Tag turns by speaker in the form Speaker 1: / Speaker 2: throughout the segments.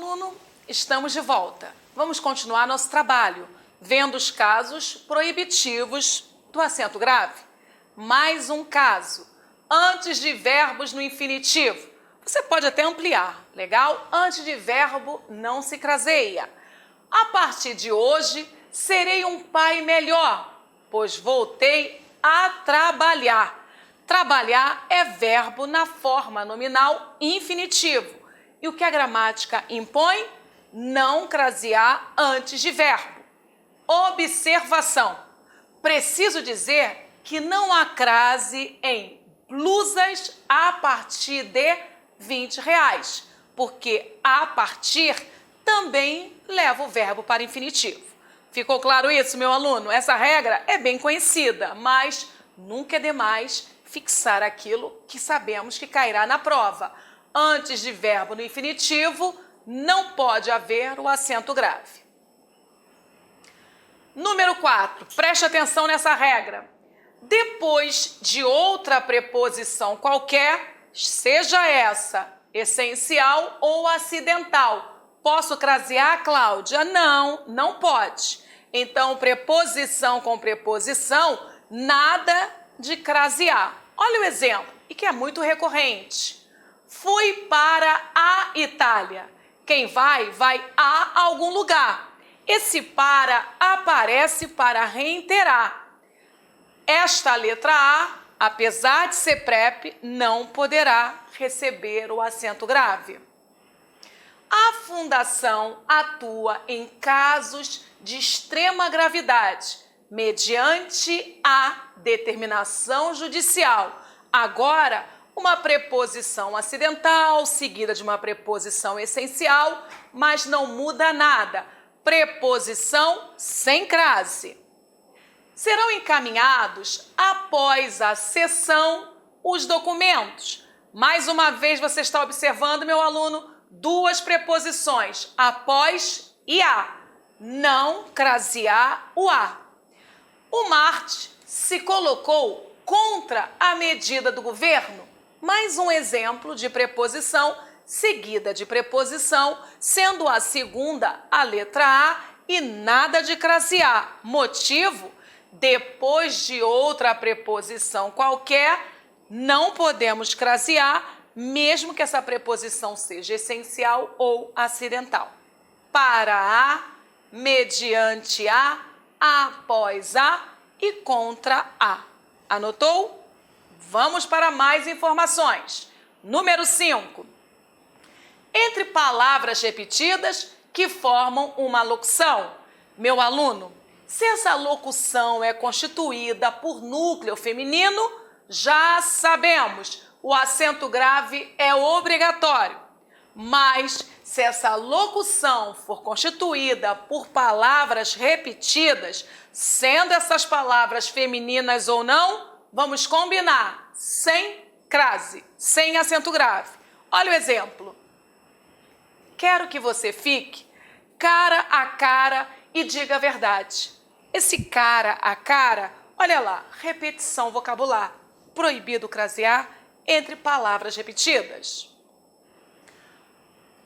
Speaker 1: aluno, estamos de volta. Vamos continuar nosso trabalho, vendo os casos proibitivos do acento grave. Mais um caso, antes de verbos no infinitivo. Você pode até ampliar, legal? Antes de verbo não se craseia. A partir de hoje, serei um pai melhor, pois voltei a trabalhar. Trabalhar é verbo na forma nominal infinitivo. E o que a gramática impõe? Não crasear antes de verbo. Observação. Preciso dizer que não há crase em blusas a partir de R$20, porque a partir também leva o verbo para infinitivo. Ficou claro isso, meu aluno? Essa regra é bem conhecida, mas nunca é demais fixar aquilo que sabemos que cairá na prova. Antes de verbo no infinitivo, não pode haver o acento grave. Número 4, preste atenção nessa regra. Depois de outra preposição qualquer, seja essa essencial ou acidental, posso crasear, Cláudia? Não, não pode. Então, preposição com preposição, nada de crasear. Olha o exemplo, e que é muito recorrente. Fui para a Itália. Quem vai, vai a algum lugar. Esse para aparece para reiterar. Esta letra A, apesar de ser PREP, não poderá receber o acento grave. A Fundação atua em casos de extrema gravidade, mediante a determinação judicial. Agora, uma preposição acidental seguida de uma preposição essencial, mas não muda nada. Preposição sem crase. Serão encaminhados após a sessão os documentos. Mais uma vez você está observando, meu aluno, duas preposições, após e a. Não crasear o a. O Marte se colocou contra a medida do governo. Mais um exemplo de preposição seguida de preposição, sendo a segunda a letra A e nada de crasear. Motivo? Depois de outra preposição qualquer, não podemos crasear, mesmo que essa preposição seja essencial ou acidental. Para a, mediante a, após a e contra a. Anotou? Vamos para mais informações. Número 5. Entre palavras repetidas que formam uma locução. Meu aluno, se essa locução é constituída por núcleo feminino, já sabemos, o acento grave é obrigatório. Mas, se essa locução for constituída por palavras repetidas, sendo essas palavras femininas ou não, vamos combinar, sem crase, sem acento grave. Olha o exemplo. Quero que você fique cara a cara e diga a verdade. Esse cara a cara, olha lá, repetição vocabular, proibido crasear entre palavras repetidas.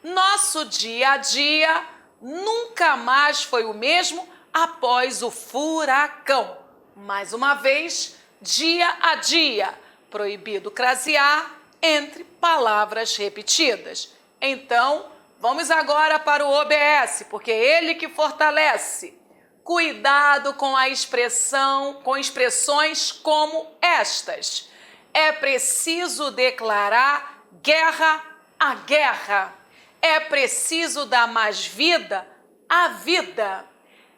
Speaker 1: Nosso dia a dia nunca mais foi o mesmo após o furacão. Mais uma vez, dia a dia, proibido crasear entre palavras repetidas. Então, vamos agora para o OBS, porque é ele que fortalece. Cuidado com a expressão, com expressões como estas. É preciso declarar guerra à guerra. É preciso dar mais vida à vida.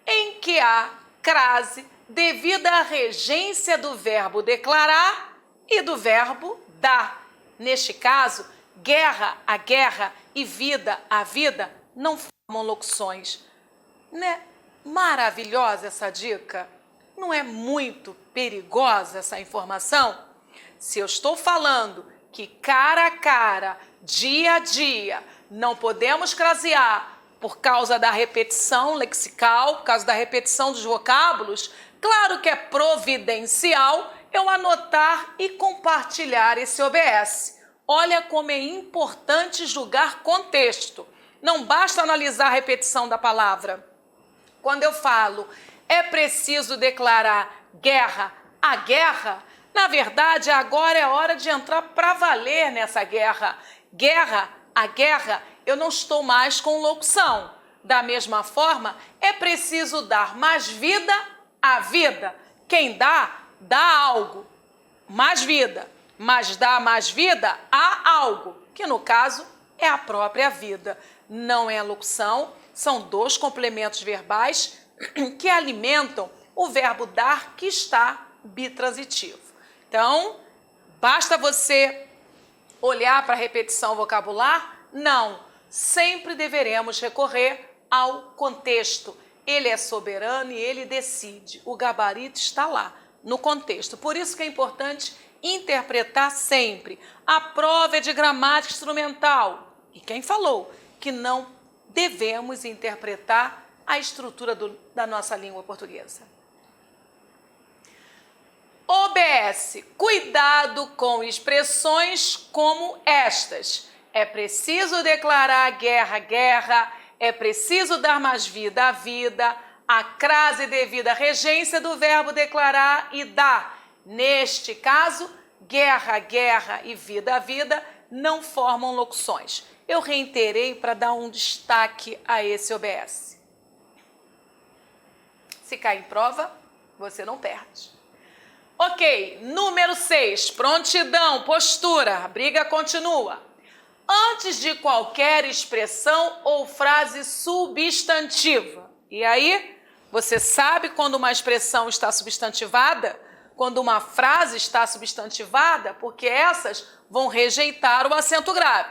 Speaker 1: Em que há crase devido à regência do verbo declarar e do verbo dar. Neste caso, guerra à guerra e vida à vida não formam locuções. Né? Maravilhosa essa dica? Não é muito perigosa essa informação? Se eu estou falando que cara a cara, dia a dia, não podemos crasear por causa da repetição lexical, por causa da repetição dos vocábulos, claro que é providencial eu anotar e compartilhar esse OBS. Olha como é importante julgar contexto. Não basta analisar a repetição da palavra. Quando eu falo, é preciso declarar guerra à guerra, na verdade, agora é hora de entrar para valer nessa guerra. Guerra à guerra, eu não estou mais com locução. Da mesma forma, é preciso dar mais vida à vida. Quem dá, dá algo. Mais vida. Mas dá mais vida a algo, que no caso é a própria vida. Não é locução, são dois complementos verbais que alimentam o verbo dar, que está bitransitivo. Então, basta você olhar para a repetição vocabular? Não, sempre deveremos recorrer ao contexto. Ele é soberano e ele decide. O gabarito está lá, no contexto. Por isso que é importante interpretar sempre. A prova é de gramática instrumental. E quem falou que não devemos interpretar a estrutura da nossa língua portuguesa? OBS. Cuidado com expressões como estas. É preciso declarar guerra, guerra. É preciso dar mais vida à vida. A crase devida regência do verbo declarar e dar. Neste caso, guerra, guerra e vida, vida não formam locuções. Eu reiterei para dar um destaque a esse OBS. Se cair em prova, você não perde. Ok, número 6, prontidão, postura, a briga continua. Antes de qualquer expressão ou frase substantiva. E aí, você sabe quando uma expressão está substantivada? Quando uma frase está substantivada, porque essas vão rejeitar o acento grave.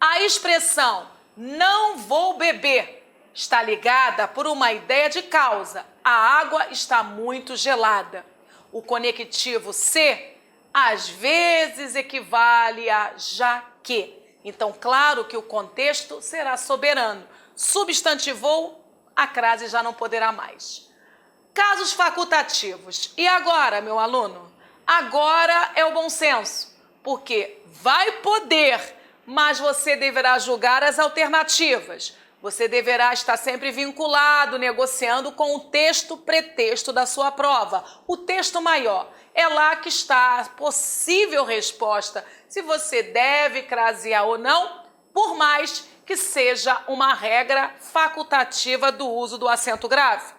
Speaker 1: A expressão não vou beber está ligada por uma ideia de causa. A água está muito gelada. O conectivo se, às vezes, equivale a já que. Então, claro que o contexto será soberano. Substantivou, a crase já não poderá mais. Casos facultativos. E agora, meu aluno? Agora é o bom senso, porque vai poder, mas você deverá julgar as alternativas. Você deverá estar sempre vinculado, negociando com o texto pretexto da sua prova. O texto maior. É lá que está a possível resposta, se você deve crasear ou não, por mais que seja uma regra facultativa do uso do acento grave.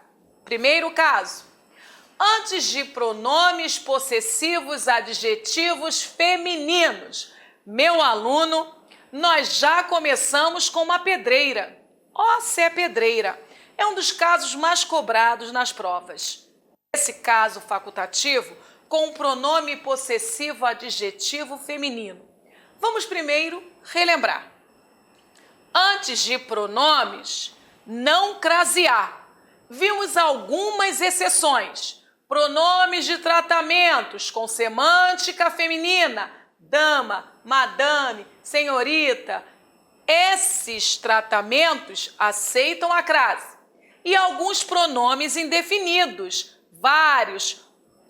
Speaker 1: Primeiro caso. Antes de pronomes possessivos adjetivos femininos, meu aluno, nós já começamos com uma pedreira. Ó, se é pedreira. É um dos casos mais cobrados nas provas. Esse caso facultativo com o pronome possessivo adjetivo feminino. Vamos primeiro relembrar. Antes de pronomes, não crasear. Vimos algumas exceções. Pronomes de tratamentos com semântica feminina, dama, madame, senhorita. Esses tratamentos aceitam a crase. E alguns pronomes indefinidos, vários,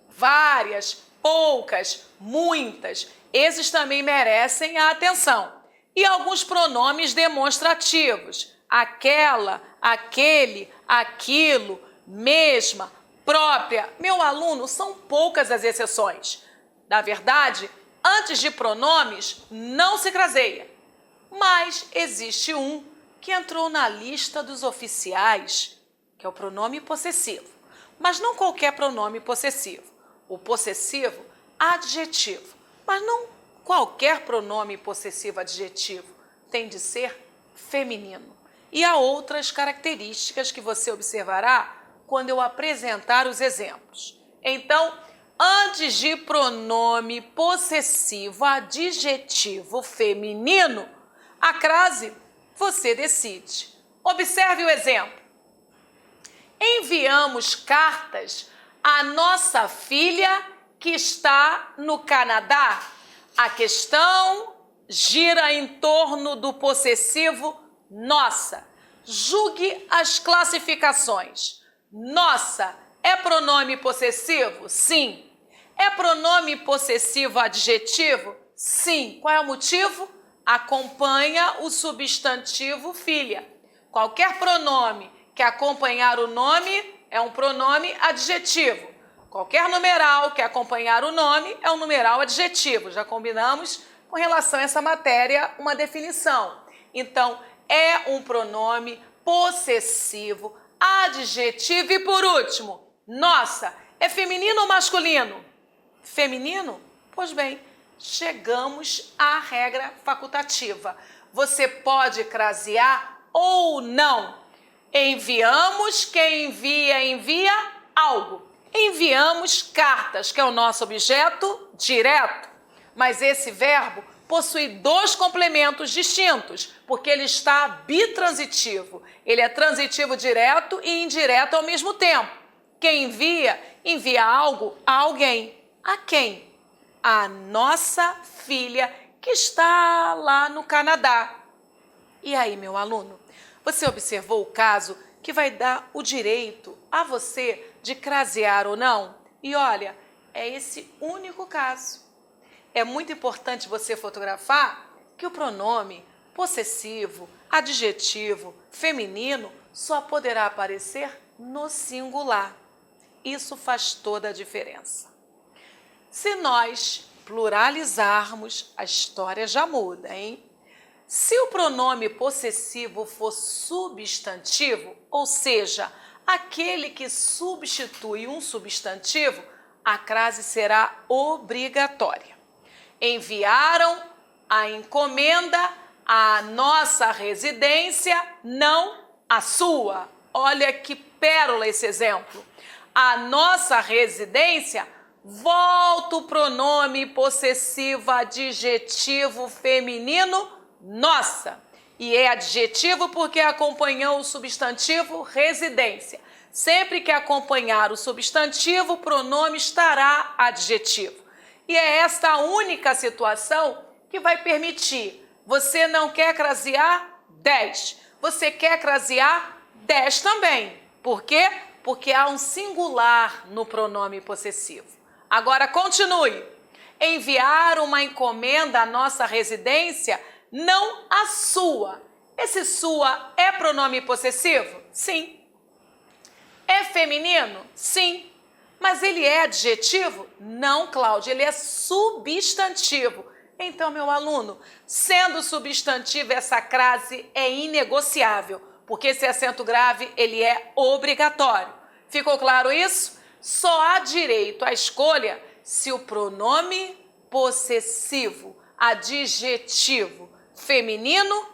Speaker 1: várias, poucas, muitas. Esses também merecem a atenção. E alguns pronomes demonstrativos, aquela, aquele, aquilo, mesma, própria. Meu aluno, são poucas as exceções. Na verdade, antes de pronomes, não se craseia. Mas existe um que entrou na lista dos oficiais, que é o pronome possessivo. Mas não qualquer pronome possessivo. O possessivo adjetivo. Mas não qualquer pronome possessivo adjetivo. Tem de ser feminino. E há outras características que você observará quando eu apresentar os exemplos. Então, antes de pronome possessivo adjetivo feminino, a crase você decide. Observe o exemplo. Enviamos cartas à nossa filha que está no Canadá. A questão gira em torno do possessivo nossa. Julgue as classificações. Nossa é pronome possessivo? Sim. É pronome possessivo adjetivo? Sim. Qual é o motivo? acompanha o substantivo filha. Qualquer pronome que acompanhar o nome é um pronome adjetivo. Qualquer numeral que acompanhar o nome é um numeral adjetivo. Já combinamos com relação a essa matéria uma definição. Então, é um pronome possessivo, adjetivo e, por último, nossa, é feminino ou masculino? Feminino? Pois bem, chegamos à regra facultativa. Você pode crasear ou não. Enviamos, quem envia, envia algo. Enviamos cartas, que é o nosso objeto direto. Mas esse verbo possui dois complementos distintos, porque ele está bitransitivo. Ele é transitivo direto e indireto ao mesmo tempo. Quem envia, envia algo a alguém. A quem? A nossa filha, que está lá no Canadá. E aí, meu aluno, você observou o caso que vai dar o direito a você de crasear ou não? E olha, é esse único caso. É muito importante você fotografar que o pronome possessivo, adjetivo, feminino só poderá aparecer no singular. Isso faz toda a diferença. Se nós pluralizarmos, a história já muda, hein? Se o pronome possessivo for substantivo, ou seja, aquele que substitui um substantivo, a crase será obrigatória. Enviaram a encomenda à nossa residência, não a sua. Olha que pérola esse exemplo. A nossa residência, volta o pronome possessivo adjetivo feminino, nossa. E é adjetivo porque acompanhou o substantivo residência. Sempre que acompanhar o substantivo, o pronome estará adjetivo. E é esta a única situação que vai permitir. Você não quer crasear 10. Você quer crasear 10 também. Por quê? Porque há um singular no pronome possessivo. Agora continue. Enviar uma encomenda à nossa residência, não a sua. Esse sua é pronome possessivo? Sim. É feminino? Sim. Mas ele é adjetivo? Não, Cláudia, ele é substantivo. Então, meu aluno, sendo substantivo, essa crase é inegociável, porque esse acento grave, ele é obrigatório. Ficou claro isso? Só há direito à escolha se o pronome possessivo, adjetivo, feminino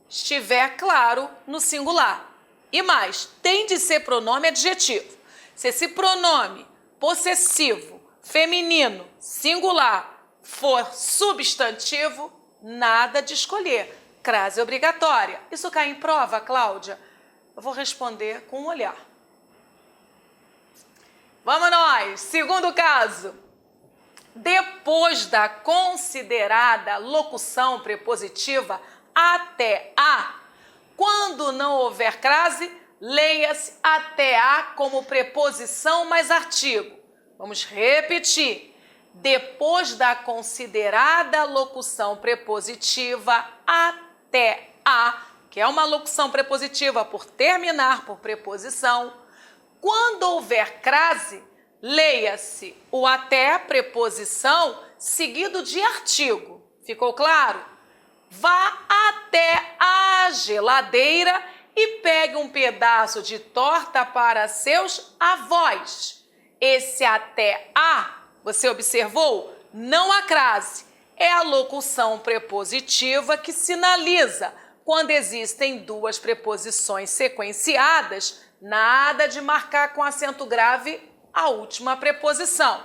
Speaker 1: estiver claro no singular. E mais, tem de ser pronome adjetivo. Se esse pronome possessivo, feminino, singular, for substantivo, nada de escolher. Crase obrigatória. Isso cai em prova, Cláudia? Eu vou responder com um olhar. Vamos nós! Segundo caso. Depois da considerada locução prepositiva até a, quando não houver crase, leia-se até a como preposição mais artigo. Vamos repetir. Depois da considerada locução prepositiva até a, que é uma locução prepositiva por terminar por preposição, quando houver crase, leia-se o até preposição seguido de artigo. Ficou claro? Vá até a geladeira e pegue um pedaço de torta para seus avós. Esse até a, você observou? Não a crase. É a locução prepositiva que sinaliza quando existem duas preposições sequenciadas, nada de marcar com acento grave a última preposição.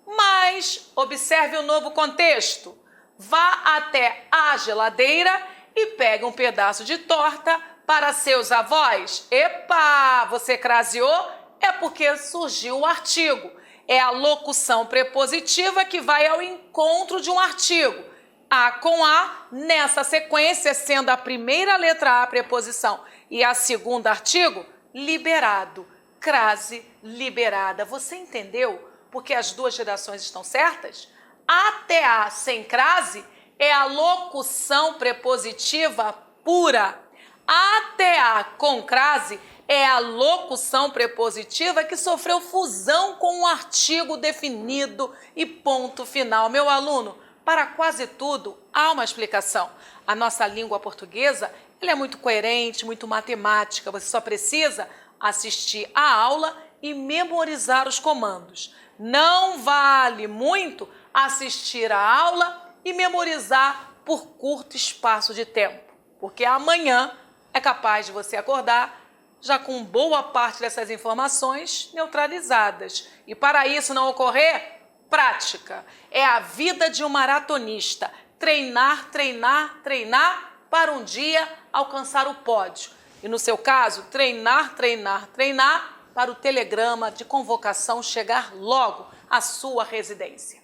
Speaker 1: Mas observe o novo contexto. Vá até a geladeira e pegue um pedaço de torta para seus avós. Epa, você craseou? É porque surgiu o artigo. É a locução prepositiva que vai ao encontro de um artigo. A com a, nessa sequência, sendo a primeira letra a preposição e a segunda artigo, liberado. Crase liberada. Você entendeu? Porque as duas redações estão certas? Até a sem crase é a locução prepositiva pura. ATA com crase é a locução prepositiva que sofreu fusão com um artigo definido e ponto final. Meu aluno, para quase tudo há uma explicação. A nossa língua portuguesa, ela é muito coerente, muito matemática. Você só precisa assistir a aula e memorizar os comandos. Não vale muito assistir a aula e memorizar por curto espaço de tempo, porque amanhã é capaz de você acordar já com boa parte dessas informações neutralizadas. E para isso não ocorrer, prática. É a vida de um maratonista. Treinar, treinar, treinar para um dia alcançar o pódio. E no seu caso, treinar, treinar, treinar para o telegrama de convocação chegar logo à sua residência.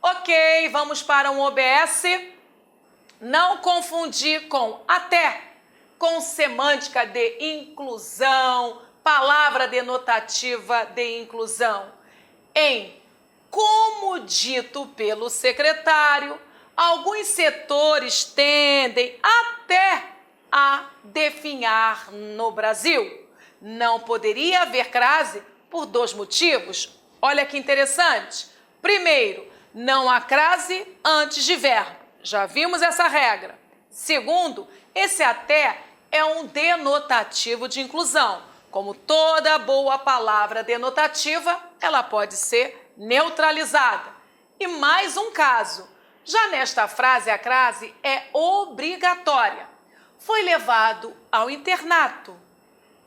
Speaker 1: Ok, vamos para um OBS. Não confundir com até, com semântica de inclusão, palavra denotativa de inclusão. Como dito pelo secretário, alguns setores tendem até a definhar no Brasil. Não poderia haver crase por 2 motivos. Olha que interessante. Primeiro, não há crase antes de verbo. Já vimos essa regra. Segundo, esse até é um denotativo de inclusão. Como toda boa palavra denotativa, ela pode ser neutralizada. E mais um caso. Já nesta frase, a crase é obrigatória. Foi levado ao internato,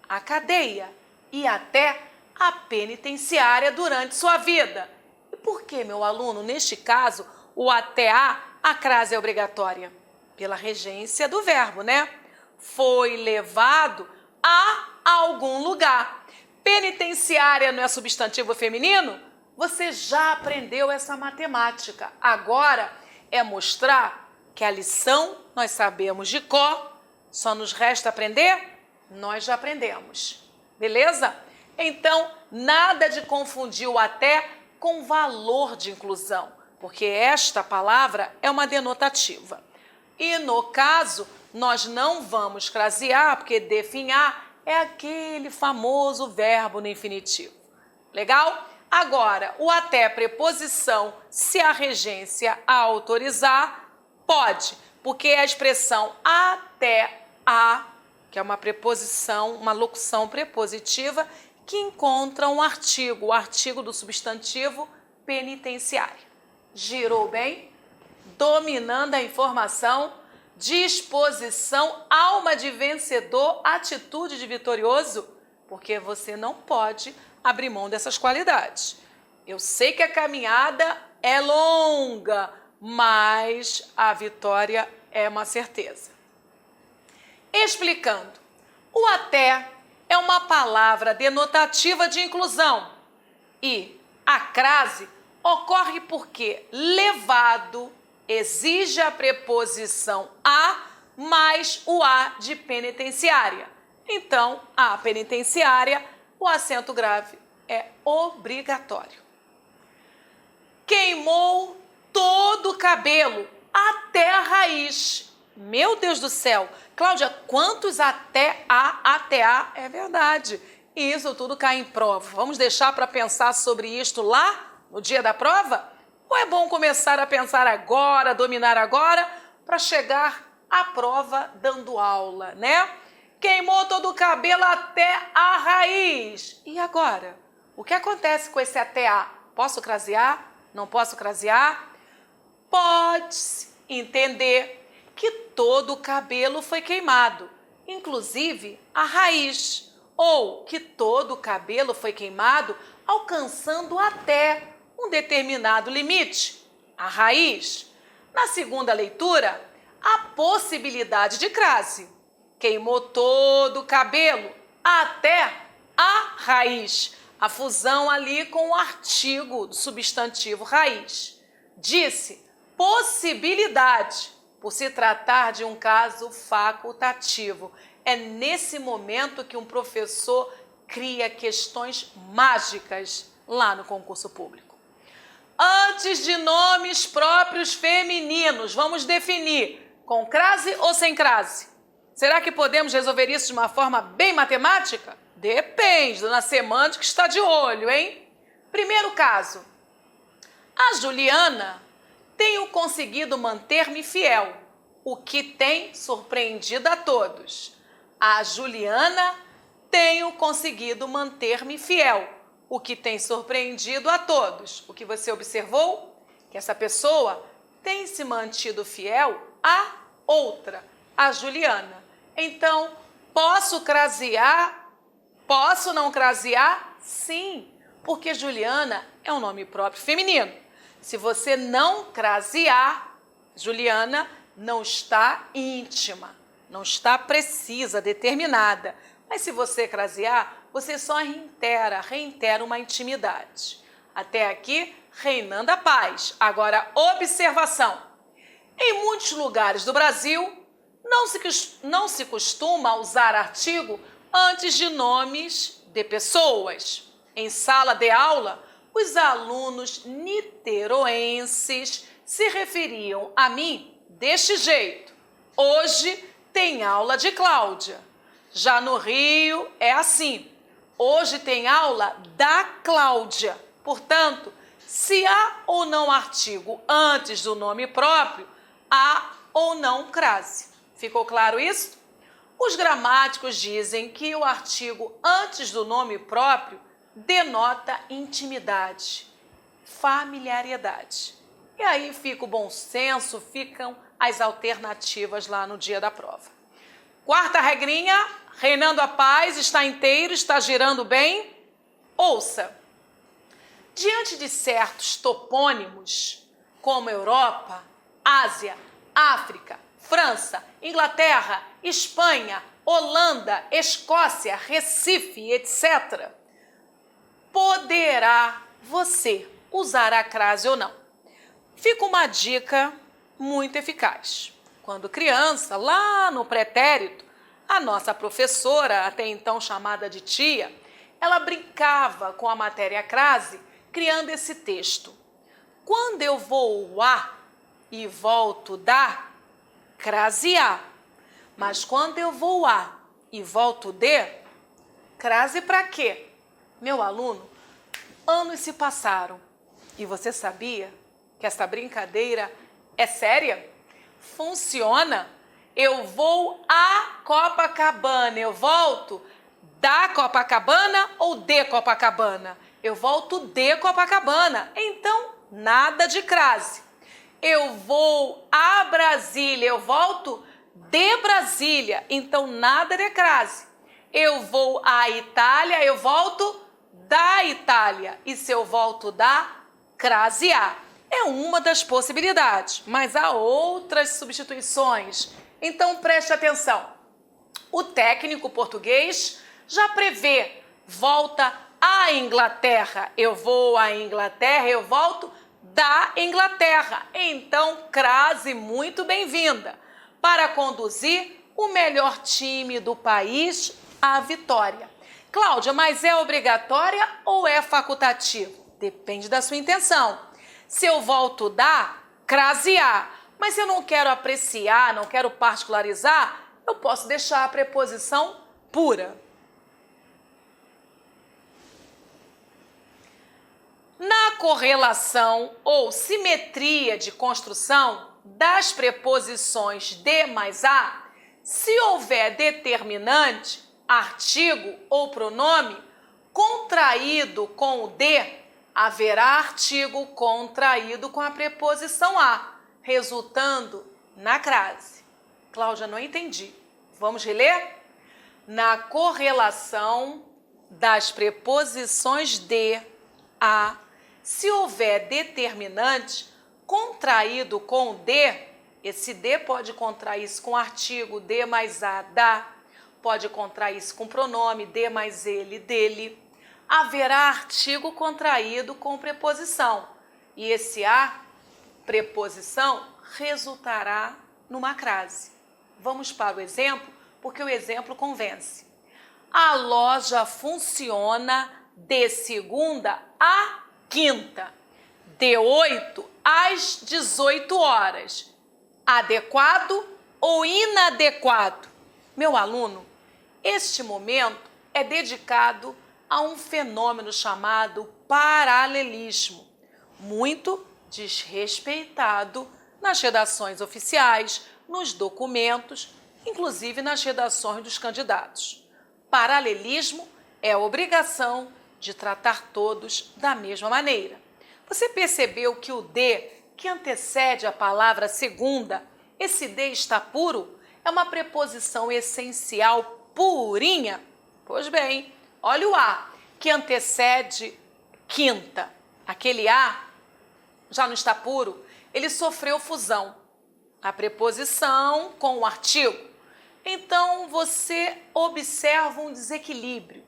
Speaker 1: à cadeia e até à penitenciária durante sua vida. E por que, meu aluno, neste caso, o até a crase é obrigatória? Pela regência do verbo, né? Foi levado a algum lugar. Penitenciária não é substantivo feminino? Você já aprendeu essa matemática. Agora é mostrar que a lição nós sabemos de cor, só nos resta aprender? Nós já aprendemos. Beleza? Então, nada de confundir o até com valor de inclusão, porque esta palavra é uma denotativa. E no caso, nós não vamos crasear, porque definhar é aquele famoso verbo no infinitivo. Legal? Agora, o até preposição, se a regência a autorizar, pode, porque é a expressão até a, que é uma preposição, uma locução prepositiva, que encontra um artigo, o artigo do substantivo penitenciário. Girou bem? Dominando a informação, disposição, alma de vencedor, atitude de vitorioso, porque você não pode abrir mão dessas qualidades. Eu sei que a caminhada é longa, mas a vitória é uma certeza. Explicando, o até é uma palavra denotativa de inclusão e a crase ocorre porque levado exige a preposição a mais o a de penitenciária. Então, a penitenciária, o acento grave é obrigatório. Queimou todo o cabelo até a raiz. Meu Deus do céu! Cláudia, quantos até a é verdade? E isso tudo cai em prova. Vamos deixar para pensar sobre isto lá no dia da prova? Ou é bom começar a pensar agora, dominar agora, para chegar à prova dando aula, né? Queimou todo o cabelo até a raiz. E agora? O que acontece com esse até a? Posso crasear? Não posso crasear? Pode-se entender que todo o cabelo foi queimado, inclusive a raiz, ou que todo o cabelo foi queimado alcançando até um determinado limite, a raiz. Na segunda leitura, a possibilidade de crase. Queimou todo o cabelo até a raiz. A fusão ali com o artigo do substantivo raiz. Disse possibilidade, por se tratar de um caso facultativo. É nesse momento que um professor cria questões mágicas lá no concurso público. antes de nomes próprios femininos. Vamos definir com crase ou sem crase? Será que podemos resolver isso de uma forma bem matemática? Depende, dona Semântica está de olho, hein? Primeiro caso. A Juliana tenho conseguido manter-me fiel, o que tem surpreendido a todos. A Juliana tenho conseguido manter-me fiel, o que tem surpreendido a todos. O que você observou? Que essa pessoa tem se mantido fiel a outra, a Juliana. Então, posso crasear? Posso não crasear? Sim, porque Juliana é um nome próprio feminino. Se você não crasear, Juliana não está íntima, não está precisa, determinada. Mas se você crasear, você só reitera uma intimidade. Até aqui, reinando a paz. Agora, observação. Em muitos lugares do Brasil, não se costuma usar artigo antes de nomes de pessoas. Em sala de aula, os alunos niteroenses se referiam a mim deste jeito. Hoje tem aula de Cláudia. Já no Rio é assim. Hoje tem aula da Cláudia. Portanto, se há ou não artigo antes do nome próprio, há ou não crase. Ficou claro isso? Os gramáticos dizem que o artigo antes do nome próprio denota intimidade, familiaridade. E aí fica o bom senso, ficam as alternativas lá no dia da prova. Quarta regrinha, reinando a paz, está inteiro, está girando bem. Ouça. Diante de certos topônimos, como Europa, Ásia, África, França, Inglaterra, Espanha, Holanda, Escócia, Recife, etc., poderá você usar a crase ou não. Fica uma dica muito eficaz. Quando criança, lá no pretérito, a nossa professora, até então chamada de tia, ela brincava com a matéria crase, criando esse texto. Quando eu vou a e volto da, crasear. Mas quando eu vou a e volto de, crase para quê? Meu aluno, anos se passaram e você sabia que essa brincadeira é séria? Funciona? Eu vou a Copacabana, eu volto da Copacabana ou de Copacabana? Eu volto de Copacabana, então nada de crase. Eu vou a Brasília, eu volto de Brasília, então nada de crase. Eu vou à Itália, eu volto da Itália. E se eu volto da, crasear. É uma das possibilidades, mas há outras substituições. Então preste atenção. O técnico português já prevê volta à Inglaterra. Eu vou à Inglaterra, eu volto da Inglaterra. Então, crase muito bem-vinda para conduzir o melhor time do país à vitória. Cláudia, mas é obrigatória ou é facultativo? Depende da sua intenção. Se eu volto da, crasear. Mas se eu não quero apreciar, não quero particularizar, eu posso deixar a preposição pura. Na correlação ou simetria de construção das preposições de mais a, se houver determinante, artigo ou pronome contraído com o de, haverá artigo contraído com a preposição a, resultando na crase. Cláudia, não entendi. Vamos reler? Na correlação das preposições de, a, se houver determinante contraído com o de, esse de pode contrair-se com artigo, de mais a, da, pode contrair-se com pronome, de mais ele, dele. Haverá artigo contraído com preposição. E esse a, preposição, resultará numa crase. Vamos para o exemplo, porque o exemplo convence. A loja funciona de segunda a quinta. de 8 às 18 horas. Adequado ou inadequado? Meu aluno, este momento é dedicado a um fenômeno chamado paralelismo, muito desrespeitado nas redações oficiais, nos documentos, inclusive nas redações dos candidatos. Paralelismo é a obrigação de tratar todos da mesma maneira. Você percebeu que o de, que antecede a palavra segunda, esse de está puro, é uma preposição essencial purinha? Pois bem, olha o a, que antecede quinta. Aquele a já não está puro, ele sofreu fusão. A preposição com o artigo. Então, você observa um desequilíbrio.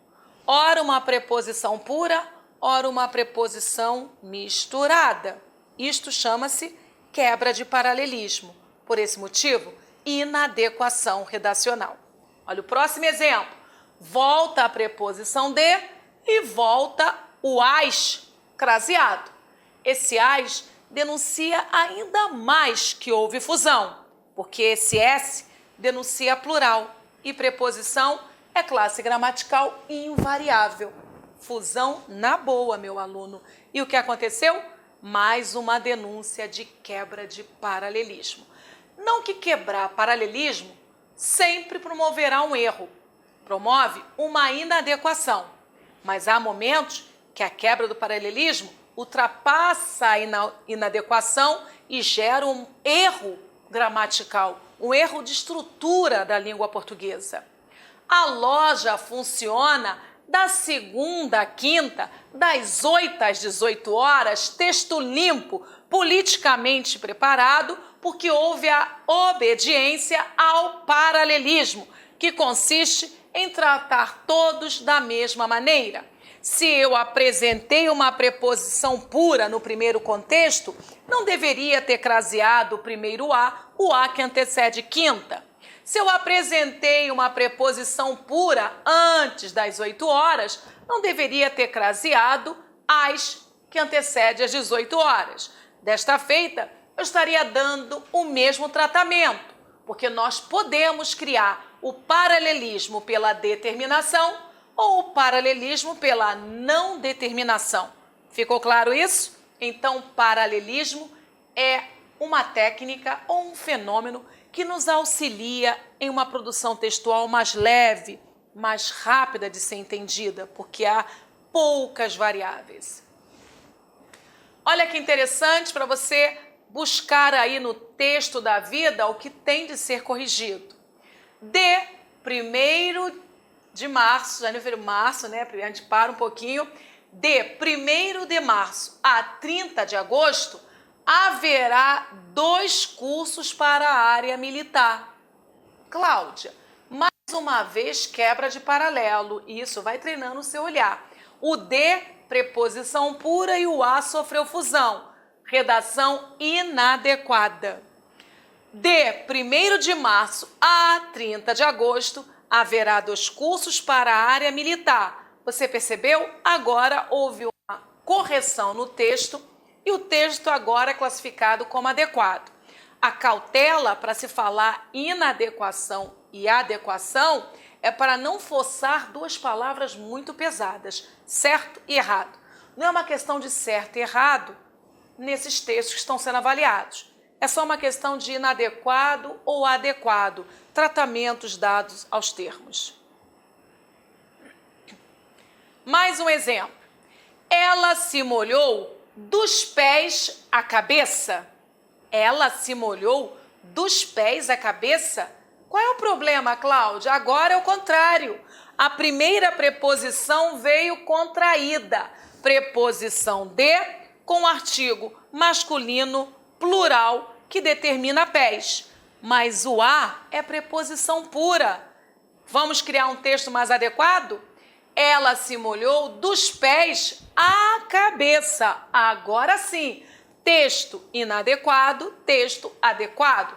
Speaker 1: Ora uma preposição pura, ora uma preposição misturada. Isto chama-se quebra de paralelismo. Por esse motivo, inadequação redacional. Olha o próximo exemplo. Volta a preposição de e volta o as craseado. Esse as denuncia ainda mais que houve fusão, porque esse s denuncia plural e preposição é classe gramatical invariável. Fusão na boa, meu aluno. E o que aconteceu? Mais uma denúncia de quebra de paralelismo. Não que quebrar paralelismo sempre promoverá um erro, promove uma inadequação, mas há momentos que a quebra do paralelismo ultrapassa a inadequação e gera um erro gramatical, um erro de estrutura da língua portuguesa. A loja funciona da segunda à quinta, das 8 às 18 horas, texto limpo, politicamente preparado, porque houve a obediência ao paralelismo, que consiste em tratar todos da mesma maneira. Se eu apresentei uma preposição pura no primeiro contexto, não deveria ter craseado primeiro o a que antecede quinta. Se eu apresentei uma preposição pura antes das 8 horas, não deveria ter craseado as que antecede as 18 horas. Desta feita, eu estaria dando o mesmo tratamento, porque nós podemos criar o paralelismo pela determinação ou o paralelismo pela não determinação. Ficou claro isso? Então, paralelismo é uma técnica ou um fenômeno que nos auxilia em uma produção textual mais leve, mais rápida de ser entendida, porque há poucas variáveis. Olha que interessante para você buscar aí no texto da vida o que tem de ser corrigido. De 1º de março, janeiro, março, né? A gente para um pouquinho. De 1º de março a 30 de agosto, haverá 2 cursos para a área militar. Cláudia, mais uma vez quebra de paralelo. Isso, vai treinando o seu olhar. O de, preposição pura, e o a sofreu fusão. Redação inadequada. De 1º de março a 30 de agosto, haverá 2 cursos para a área militar. Você percebeu? Agora houve uma correção no texto e o texto agora é classificado como adequado. A cautela para se falar inadequação e adequação é para não forçar 2 palavras muito pesadas, certo e errado. Não é uma questão de certo e errado nesses textos que estão sendo avaliados. É só uma questão de inadequado ou adequado, tratamentos dados aos termos. Mais um exemplo. Ela se molhou dos pés à cabeça. Ela se molhou dos pés à cabeça? Qual é o problema, Cláudia? Agora é o contrário. A primeira preposição veio contraída. Preposição de com artigo masculino plural que determina pés. Mas o a é preposição pura. Vamos criar um texto mais adequado? Ela se molhou dos pés à cabeça. Agora sim, texto inadequado, texto adequado.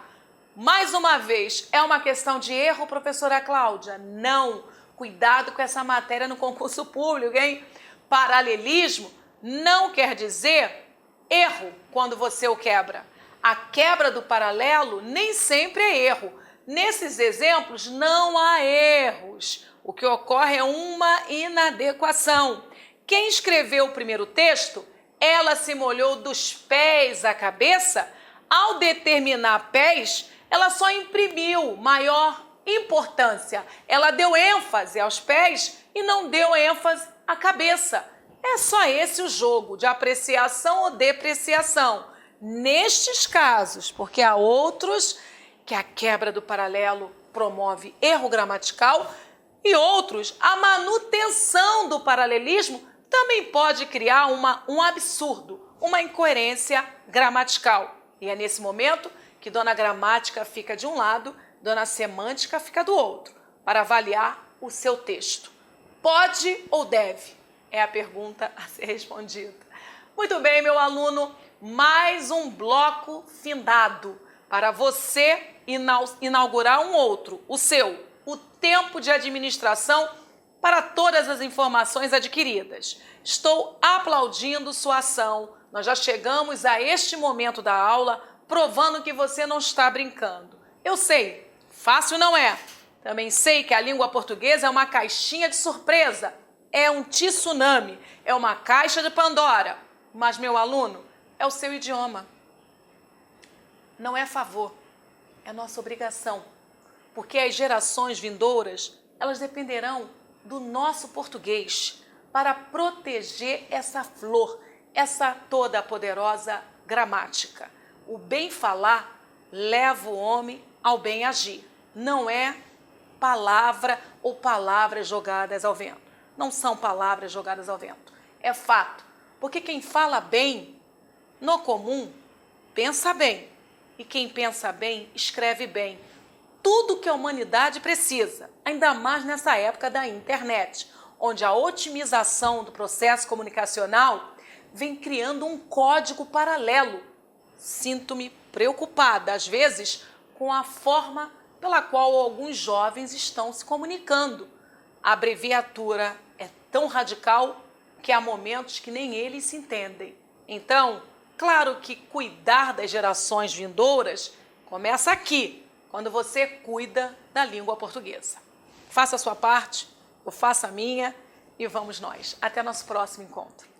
Speaker 1: Mais uma vez, é uma questão de erro, professora Cláudia? Não. Cuidado com essa matéria no concurso público, hein? Paralelismo não quer dizer erro quando você o quebra. A quebra do paralelo nem sempre é erro. Nesses exemplos não há erros. O que ocorre é uma inadequação. Quem escreveu o primeiro texto, ela se molhou dos pés à cabeça. Ao determinar pés, ela só imprimiu maior importância. Ela deu ênfase aos pés e não deu ênfase à cabeça. É só esse o jogo de apreciação ou depreciação. Nestes casos, porque há outros que a quebra do paralelo promove erro gramatical e outros, a manutenção do paralelismo também pode criar um absurdo, uma incoerência gramatical. E é nesse momento que Dona Gramática fica de um lado, Dona Semântica fica do outro, para avaliar o seu texto. Pode ou deve? É a pergunta a ser respondida. Muito bem, meu aluno, mais um bloco findado para você inaugurar um outro, o seu, o tempo de administração para todas as informações adquiridas. Estou aplaudindo sua ação. Nós já chegamos a este momento da aula provando que você não está brincando. Eu sei, fácil não é. Também sei que a língua portuguesa é uma caixinha de surpresa. É um tsunami, é uma caixa de Pandora. Mas, meu aluno, é o seu idioma. Não é favor, é nossa obrigação. Porque as gerações vindouras, elas dependerão do nosso português para proteger essa flor, essa toda poderosa gramática. O bem falar leva o homem ao bem agir. Não é palavra ou palavras jogadas ao vento. Não são palavras jogadas ao vento. É fato. Porque quem fala bem, no comum, pensa bem. E quem pensa bem, escreve bem. Tudo que a humanidade precisa, ainda mais nessa época da internet, onde a otimização do processo comunicacional vem criando um código paralelo. Sinto-me preocupada, às vezes, com a forma pela qual alguns jovens estão se comunicando. A abreviatura é tão radical que há momentos que nem eles se entendem. Então, claro que cuidar das gerações vindouras começa aqui, quando você cuida da língua portuguesa. Faça a sua parte, eu faço a minha e vamos nós. Até nosso próximo encontro.